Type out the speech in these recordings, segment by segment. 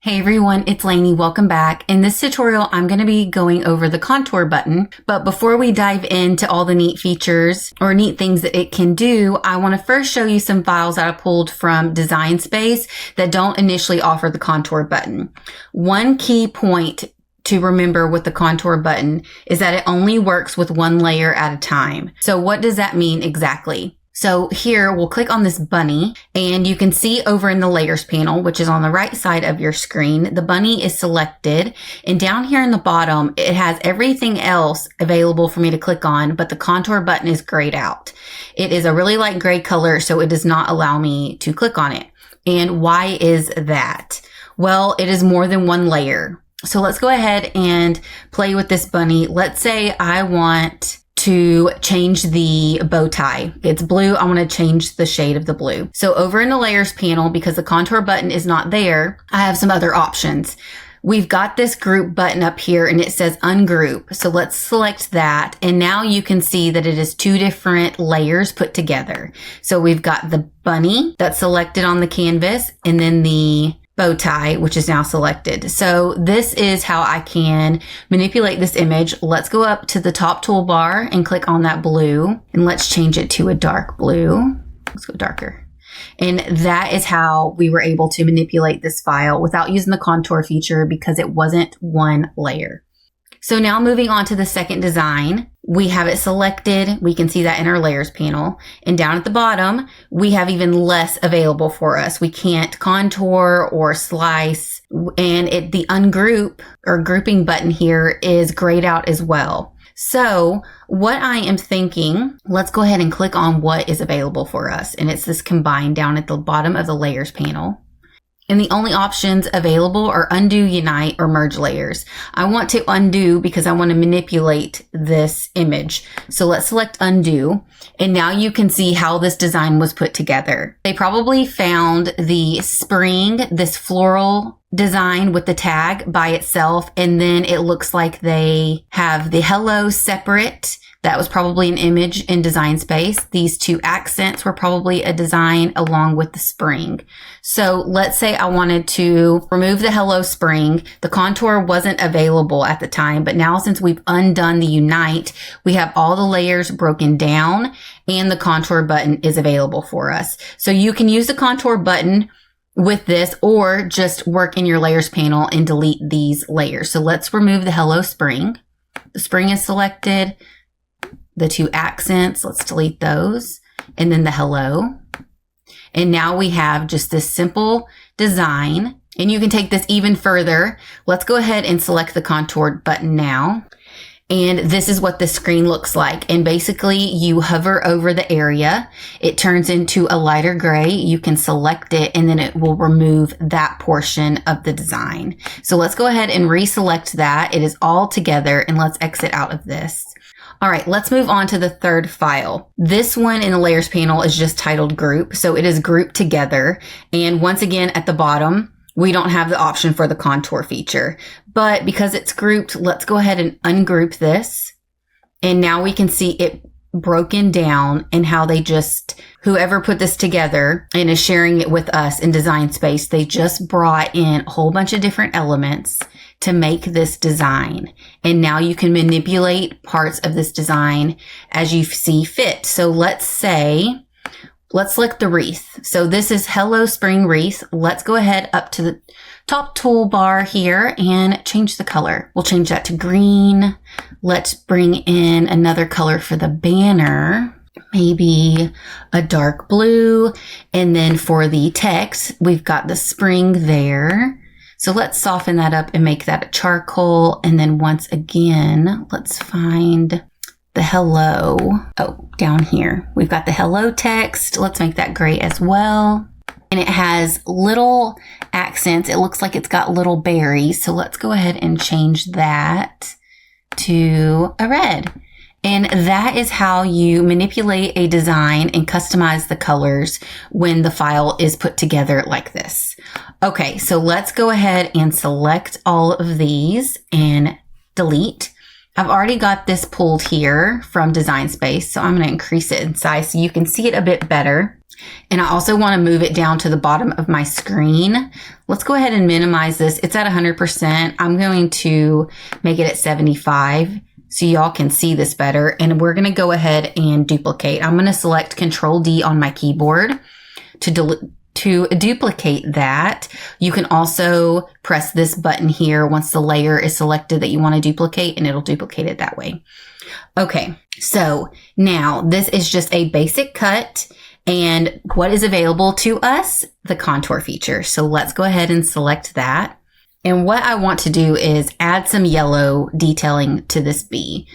Hey everyone, it's Lainey. Welcome back. In this tutorial, I'm going to be going over the contour button. But before we dive into all the neat features or neat things that it can do, I want to first show you some files that I pulled from Design Space that don't initially offer the contour button. One key point to remember with the contour button is that it only works with one layer at a time. So what does that mean exactly? So here we'll click on this bunny and you can see over in the layers panel, which is on the right side of your screen, the bunny is selected, and down here in the bottom, it has everything else available for me to click on, but the contour button is grayed out. It is a really light gray color, so it does not allow me to click on it. And why is that? Well, it is more than one layer. So let's go ahead and play with this bunny. Let's say I want to change the bow tie. It's blue. I want to change the shade of the blue. So over in the layers panel, because the contour button is not there, I have some other options. We've got this group button up here and it says ungroup. So let's select that. And now you can see that it is two different layers put together. So we've got the bunny that's selected on the canvas and then the bow tie, which is now selected. So this is how I can manipulate this image. Let's go up to the top toolbar and click on that blue and let's change it to a dark blue. Let's go darker. And that is how we were able to manipulate this file without using the contour feature because it wasn't one layer. So now moving on to the second design, we have it selected. We can see that in our layers panel. And down at the bottom, we have even less available for us. We can't contour or slice. And the ungroup or grouping button here is grayed out as well. So what I am thinking, let's go ahead and click on what is available for us. And it's this combine down at the bottom of the layers panel. And the only options available are undo, unite, or merge layers. I want to undo because I want to manipulate this image. So let's select undo. And now you can see how this design was put together. They probably found the spring, this floral design with the tag by itself. And then it looks like they have the hello separate. That was probably an image in Design Space. These two accents were probably a design along with the spring. So let's say I wanted to remove the hello spring. The contour wasn't available at the time, but now since we've undone the unite, we have all the layers broken down and the contour button is available for us. So you can use the contour button with this or just work in your layers panel and delete these layers. So let's remove the hello spring. The spring is selected. The two accents, let's delete those, and then the hello. And now we have just this simple design, and you can take this even further. Let's go ahead and select the contoured button now. And this is what the screen looks like. And basically you hover over the area, it turns into a lighter gray. You can select it and then it will remove that portion of the design. So let's go ahead and reselect that. It is all together and let's exit out of this. All right, let's move on to the third file. This one in the layers panel is just titled group. So it is grouped together. And once again, at the bottom, we don't have the option for the contour feature, but because it's grouped, let's go ahead and ungroup this. And now we can see it broken down and how they just, whoever put this together and is sharing it with us in Design Space, they just brought in a whole bunch of different elements to make this design. And now you can manipulate parts of this design as you see fit. So let's select the wreath. So this is Hello Spring Wreath. Let's go ahead up to the top toolbar here and change the color. We'll change that to green. Let's bring in another color for the banner. Maybe a dark blue. And then for the text, we've got the spring there. So let's soften that up and make that a charcoal. And then once again, let's find the hello. Oh, down here, we've got the hello text. Let's make that gray as well. And it has little accents. It looks like it's got little berries. So let's go ahead and change that to a red. And that is how you manipulate a design and customize the colors when the file is put together like this. Okay, so let's go ahead and select all of these and delete. I've already got this pulled here from Design Space, so I'm going to increase it in size so you can see it a bit better. And I also want to move it down to the bottom of my screen. Let's go ahead and minimize this. It's at 100%. I'm going to make it at 75 so y'all can see this better. And we're going to go ahead and duplicate. I'm going to select Control D on my keyboard to duplicate that. You can also press this button here once the layer is selected that you want to duplicate, and it'll duplicate it that way. Okay, so now this is just a basic cut. And what is available to us? The contour feature. So let's go ahead and select that. And what I want to do is add some yellow detailing to this bee.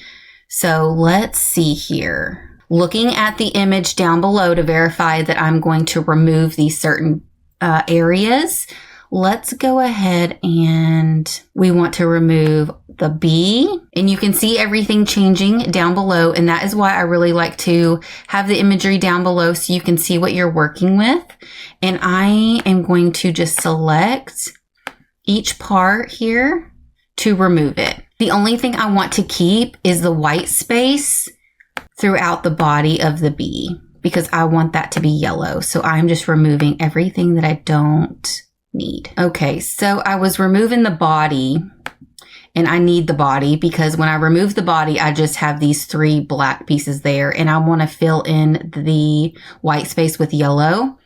So let's see here. Looking at the image down below to verify that I'm going to remove these certain areas, let's go ahead and we want to remove the bee. And you can see everything changing down below. And that is why I really like to have the imagery down below so you can see what you're working with. And I am going to just select each part here to remove it. The only thing I want to keep is the white space throughout the body of the bee because I want that to be yellow. So I'm just removing everything that I don't need. Okay, so I was removing the body, and I need the body because when I remove the body, I just have these 3 black pieces there, and I want to fill in the white space with yellow.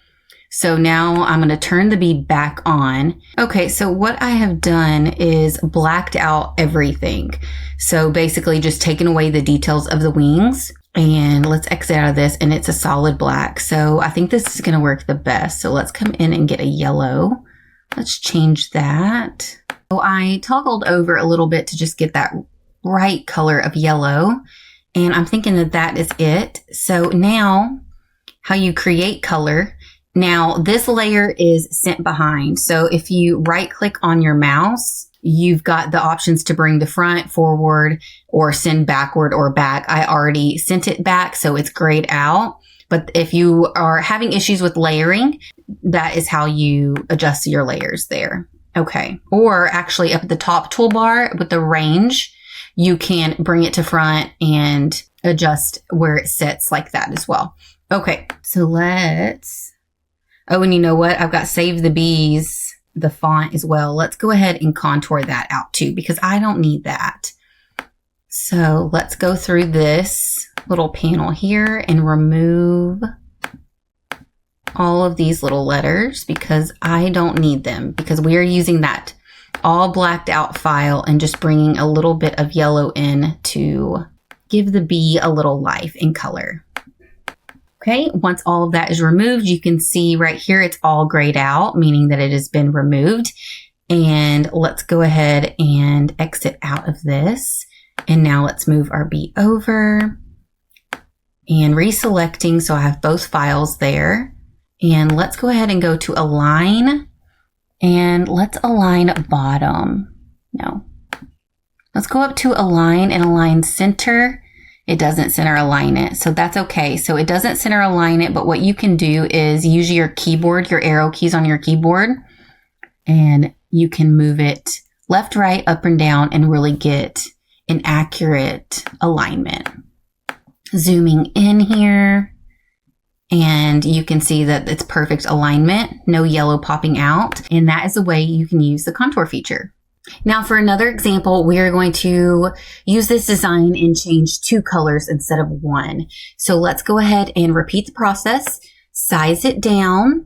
So now I'm going to turn the bee back on. Okay, so what I have done is blacked out everything. So basically just taken away the details of the wings. And let's exit out of this, and it's a solid black. So I think this is going to work the best. So let's come in and get a yellow. Let's change that. So I toggled over a little bit to just get that right color of yellow. And I'm thinking that that is it. So now how you create color. Now this layer is sent behind. So if you right click on your mouse, you've got the options to bring the front, forward, or send backward or back. I already sent it back, so it's grayed out. But if you are having issues with layering, that is how you adjust your layers there. Okay. Or actually up at the top toolbar with the range, you can bring it to front and adjust where it sits like that as well. Okay. So let's, oh, and you know what? I've got Save the Bees, the font as well. Let's go ahead and contour that out too, because I don't need that. So let's go through this little panel here and remove all of these little letters because I don't need them, because we are using that all blacked out file and just bringing a little bit of yellow in to give the bee a little life and color. Okay, once all of that is removed, you can see right here it's all grayed out, meaning that it has been removed. And let's go ahead and exit out of this. And now let's move our bee over and reselecting so I have both files there. And let's go ahead and go to Align, and let's align bottom. No. Let's go up to Align and align center. It doesn't center align it, so that's okay. So it doesn't center align it, but what you can do is use your keyboard, your arrow keys on your keyboard, and you can move it left, right, up, and down and really get an accurate alignment. Zooming in here, and you can see that it's perfect alignment, no yellow popping out, and that is the way you can use the contour feature. Now for another example, we are going to use this design and change 2 colors instead of 1. So let's go ahead and repeat the process, size it down,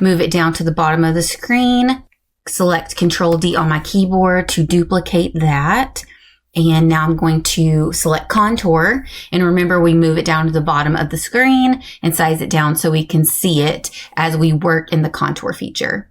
move it down to the bottom of the screen, select Control D on my keyboard to duplicate that. And now I'm going to select contour, and remember we move it down to the bottom of the screen and size it down so we can see it as we work in the contour feature.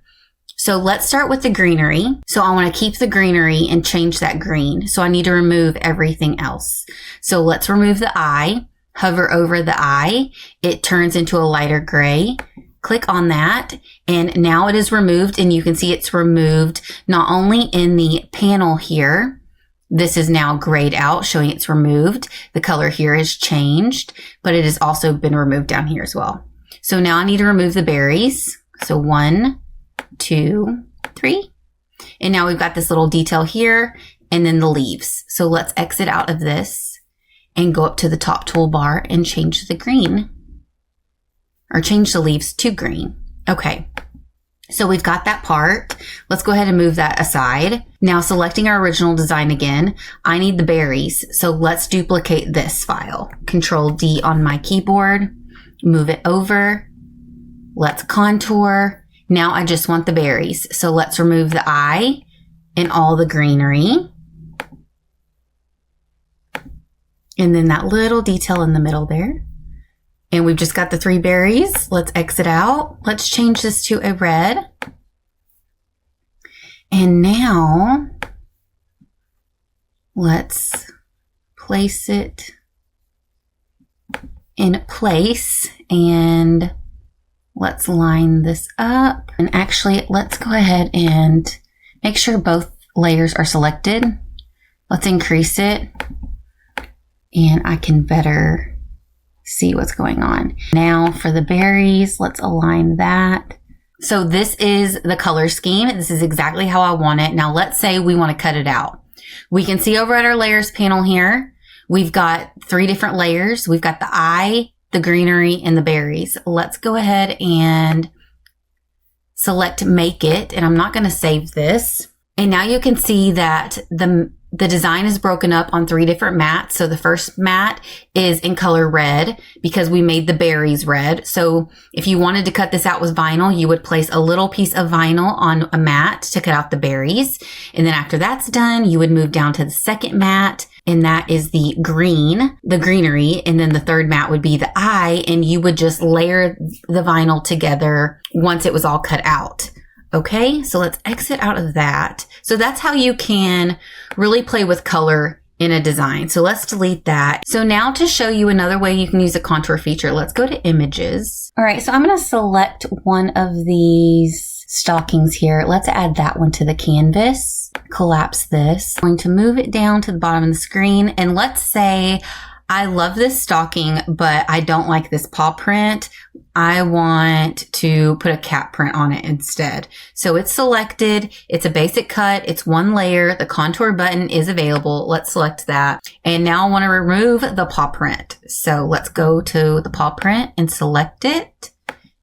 So let's start with the greenery. So I want to keep the greenery and change that green. So I need to remove everything else. So let's remove the eye, hover over the eye. It turns into a lighter gray. Click on that, and now it is removed, and you can see it's removed not only in the panel here. This is now grayed out, showing it's removed. The color here is changed, but it has also been removed down here as well. So now I need to remove the berries. So 1, 2, 3. And now we've got this little detail here and then the leaves. So let's exit out of this and go up to the top toolbar and change the green. or change the leaves to green. Okay. So we've got that part. Let's go ahead and move that aside. Now selecting our original design again, I need the berries. So let's duplicate this file. Control D on my keyboard, move it over. Let's contour. Now I just want the berries. So let's remove the eye and all the greenery. And then that little detail in the middle there. And we've just got the 3 berries. Let's exit out. Let's change this to a red. And now let's place it in place and let's line this up. And actually, let's go ahead and make sure both layers are selected. Let's increase it and I can better see what's going on. Now for the berries, let's align that. So this is the color scheme. This is exactly how I want it. Now let's say we want to cut it out. We can see over at our layers panel here, we've got 3 different layers. We've got the eye, the greenery, and the berries. Let's go ahead and select make it, and I'm not going to save this. And now you can see that the design is broken up on 3 different mats. So the first mat is in color red because we made the berries red. So if you wanted to cut this out with vinyl, you would place a little piece of vinyl on a mat to cut out the berries. And then after that's done, you would move down to the second mat, and that is the greenery. And then the third mat would be the eye, and you would just layer the vinyl together once it was all cut out. Okay, so let's exit out of that. So that's how you can really play with color in a design. So let's delete that. So now to show you another way you can use a contour feature, let's go to images. All right, so I'm going to select one of these stockings here. Let's add that one to the canvas. Collapse this. I'm going to move it down to the bottom of the screen. And let's say I love this stocking, but I don't like this paw print. I want to put a cat print on it instead. So it's selected. It's a basic cut. It's 1 layer. The contour button is available. Let's select that. And now I want to remove the paw print. So let's go to the paw print and select it.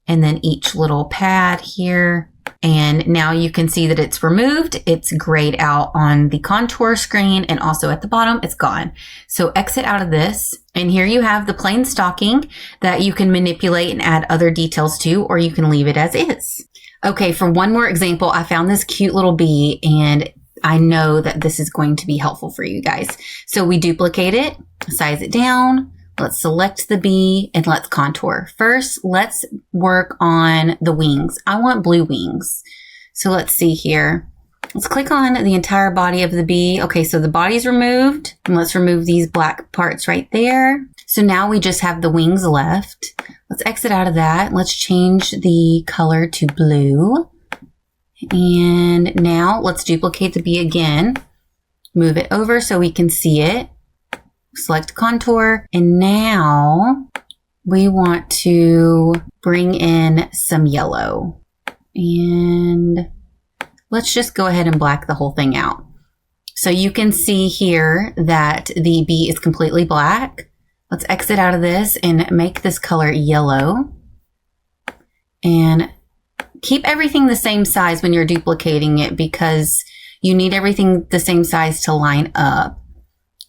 And then each little pad here. And now you can see that it's removed. It's grayed out on the contour screen, and also at the bottom, it's gone. So exit out of this. And here you have the plain stocking that you can manipulate and add other details to, or you can leave it as is. Okay, for one more example, I found this cute little bee, and I know that this is going to be helpful for you guys. So we duplicate it, size it down. Let's select the bee and let's contour. First, let's work on the wings. I want blue wings. So let's see here. Let's click on the entire body of the bee. Okay, so the body's removed. And let's remove these black parts right there. So now we just have the wings left. Let's exit out of that. Let's change the color to blue. And now let's duplicate the bee again. Move it over so we can see it. Select contour, and now we want to bring in some yellow, and let's just go ahead and black the whole thing out. So you can see here that the bee is completely black. Let's exit out of this and make this color yellow, and keep everything the same size when you're duplicating it because you need everything the same size to line up.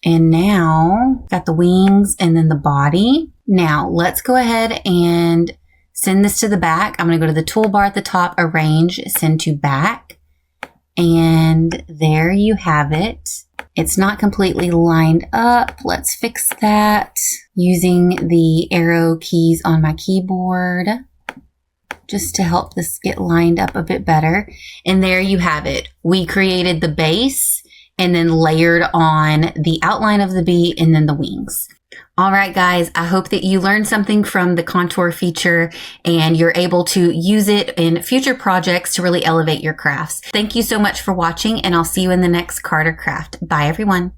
And now got the wings and then the body. Now let's go ahead and send this to the back. I'm going to go to the toolbar at the top, arrange, send to back. And there you have it. It's not completely lined up. Let's fix that using the arrow keys on my keyboard just to help this get lined up a bit better. And there you have it. We created the base and then layered on the outline of the bee and then the wings. All right, guys, I hope that you learned something from the contour feature and you're able to use it in future projects to really elevate your crafts. Thank you so much for watching, and I'll see you in the next card or craft. Bye, everyone.